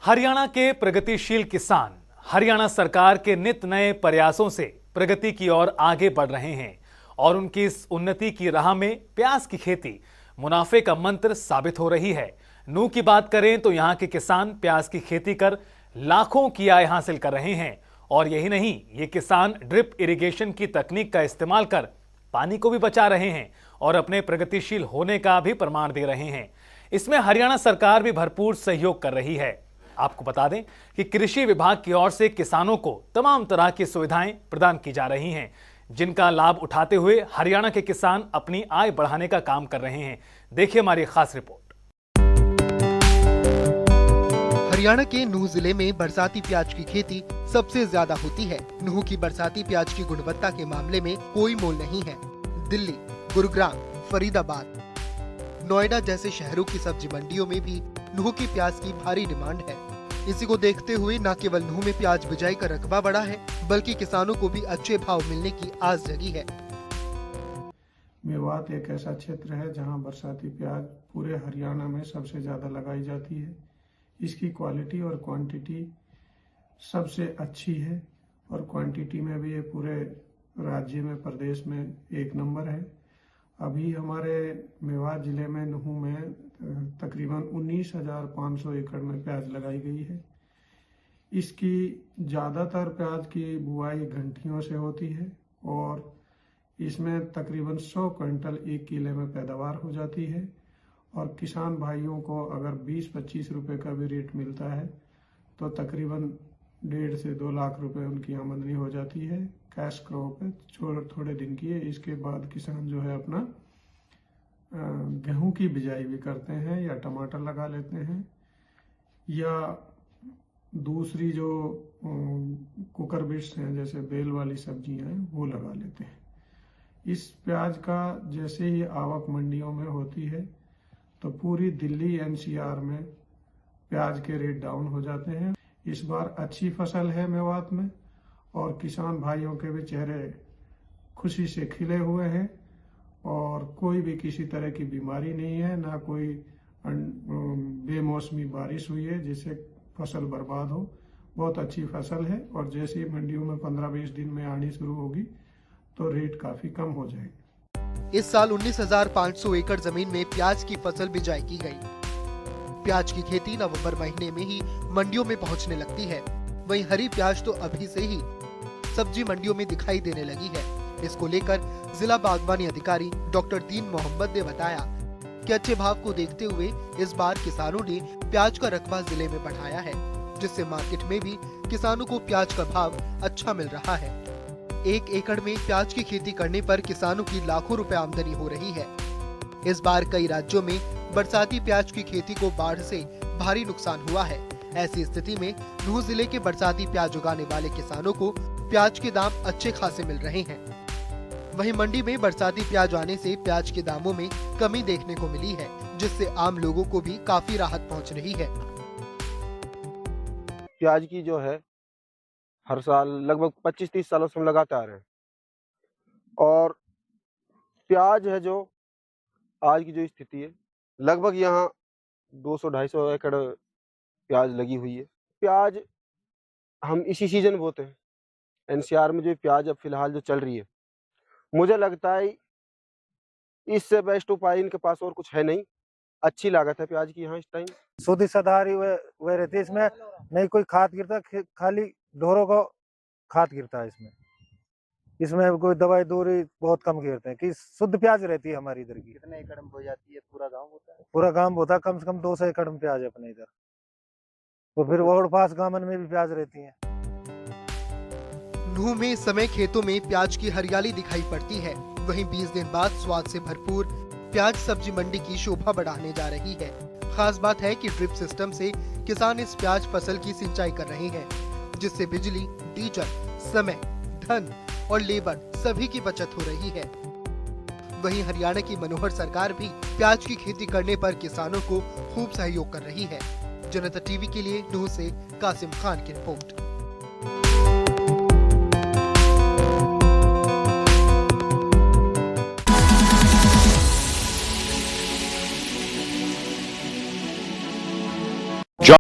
हरियाणा के प्रगतिशील किसान हरियाणा सरकार के नित नए प्रयासों से प्रगति की ओर आगे बढ़ रहे हैं और उनकी इस उन्नति की राह में प्याज की खेती मुनाफे का मंत्र साबित हो रही है। नूह की बात करें तो यहाँ के किसान प्याज की खेती कर लाखों की आय हासिल कर रहे हैं और यही नहीं, ये किसान ड्रिप इरिगेशन की तकनीक का इस्तेमाल कर पानी को भी बचा रहे हैं और अपने प्रगतिशील होने का भी प्रमाण दे रहे हैं। इसमें हरियाणा सरकार भी भरपूर सहयोग कर रही है। आपको बता दें कि कृषि विभाग की ओर से किसानों को तमाम तरह की सुविधाएं प्रदान की जा रही हैं, जिनका लाभ उठाते हुए हरियाणा के किसान अपनी आय बढ़ाने का काम कर रहे हैं। देखिए हमारी खास रिपोर्ट। हरियाणा के नूह जिले में बरसाती प्याज की खेती सबसे ज्यादा होती है। नूह की बरसाती प्याज की गुणवत्ता के मामले में कोई मोल नहीं है। दिल्ली, गुरुग्राम, फरीदाबाद, नोएडा जैसे शहरों की सब्जी मंडियों में भी नूह की प्याज की भारी डिमांड है। इसी को देखते हुए न केवल नूह में प्याज बिजाई का रकबा बढ़ा है, बल्कि किसानों को भी अच्छे भाव मिलने की आस जगी है। मेवात एक ऐसा क्षेत्र है जहां बरसाती प्याज पूरे हरियाणा में सबसे ज्यादा लगाई जाती है। इसकी क्वालिटी और क्वांटिटी सबसे अच्छी है और क्वांटिटी में भी ये पूरे राज्य में, प्रदेश में एक नंबर है। अभी हमारे मेवात जिले में नूह में तकरीबन 19,500 एकड़ में प्याज लगाई गई है। इसकी ज़्यादातर प्याज की बुआई घंटियों से होती है और इसमें तकरीबन 100 क्विंटल एक किले में पैदावार हो जाती है और किसान भाइयों को अगर 20-25 रुपए का भी रेट मिलता है तो तकरीबन 1.5 से 2 लाख रुपए उनकी आमदनी हो जाती है। कैश क्रॉप है, थोड़े दिन की है। इसके बाद किसान जो है अपना गेहूं की बिजाई भी करते हैं या टमाटर लगा लेते हैं या दूसरी जो कुकर बिट्स हैं जैसे बेल वाली सब्जियां हैं वो लगा लेते हैं। इस प्याज का जैसे ही आवक मंडियों में होती है तो पूरी दिल्ली एनसीआर में प्याज के रेट डाउन हो जाते हैं। इस बार अच्छी फसल है मेवात में और किसान भाइयों के भी चेहरे खुशी से खिले हुए हैं और कोई भी किसी तरह की बीमारी नहीं है, ना कोई बेमौसमी बारिश हुई है जिससे फसल बर्बाद हो। बहुत अच्छी फसल है और जैसे ही मंडियों में 15-20 दिन में आनी शुरू होगी तो रेट काफी कम हो जाएगी। इस साल 19,500 एकड़ जमीन में प्याज की फसल बिजाई की गई। प्याज की खेती नवंबर महीने में ही मंडियों में पहुंचने लगती है। वहीं हरी प्याज तो अभी से ही सब्जी मंडियों में दिखाई देने लगी है। इसको लेकर जिला बागवानी अधिकारी डॉक्टर दीन मोहम्मद ने बताया कि अच्छे भाव को देखते हुए इस बार किसानों ने प्याज का रकबा जिले में बढ़ाया है, जिससे मार्केट में भी किसानों को प्याज का भाव अच्छा मिल रहा है। 1 एकड़ में प्याज की खेती करने पर किसानों की लाखों रुपए आमदनी हो रही है। इस बार कई राज्यों में बरसाती प्याज की खेती को बाढ़ से भारी नुकसान हुआ है। ऐसी स्थिति में नूह जिले के बरसाती प्याज उगाने वाले किसानों को प्याज के दाम अच्छे खासे मिल रहे हैं। वहीं मंडी में बरसाती प्याज आने से प्याज के दामों में कमी देखने को मिली है, जिससे आम लोगों को भी काफी राहत पहुंच रही है। प्याज की जो है हर साल लगभग 25-30 सालों से हम लगाते आ रहे हैं और प्याज है जो आज की जो स्थिति है लगभग यहाँ 200-250 एकड़ प्याज लगी हुई है। प्याज हम इसी सीजन बोते हैं। एनसीआर में जो प्याज अब फिलहाल जो चल रही है, मुझे लगता है इससे बेस्ट उपाय इनके पास और कुछ है नहीं। अच्छी लागत है प्याज की यहाँ इस टाइम। शुद्ध सदारी वह रहती है, इसमें नहीं कोई खाद गिरता, खाली ढोरों को खाद गिरता है। इसमें कोई दवाई दूरी बहुत कम गिरते हैं कि शुद्ध प्याज रहती है हमारी इधर की। कितने एकड़ में हो जाती है? पूरा गांव होता है? पूरा गांव होता है, कम से कम 200 एकड़ में प्याज है अपने इधर। तो फिर और पास गांवन में भी प्याज रहती है। नूह में इस समय खेतों में प्याज की हरियाली दिखाई पड़ती है। वहीं 20 दिन बाद स्वाद से भरपूर प्याज सब्जी मंडी की शोभा बढ़ाने जा रही है। खास बात है कि ड्रिप सिस्टम से किसान इस प्याज फसल की सिंचाई कर रहे हैं, जिससे बिजली, डीजल, समय, धन और लेबर सभी की बचत हो रही है। वहीं हरियाणा की मनोहर सरकार भी प्याज की खेती करने पर किसानों को खूब सहयोग कर रही है। जनता टीवी के लिए नूह से कासिम खान की रिपोर्ट।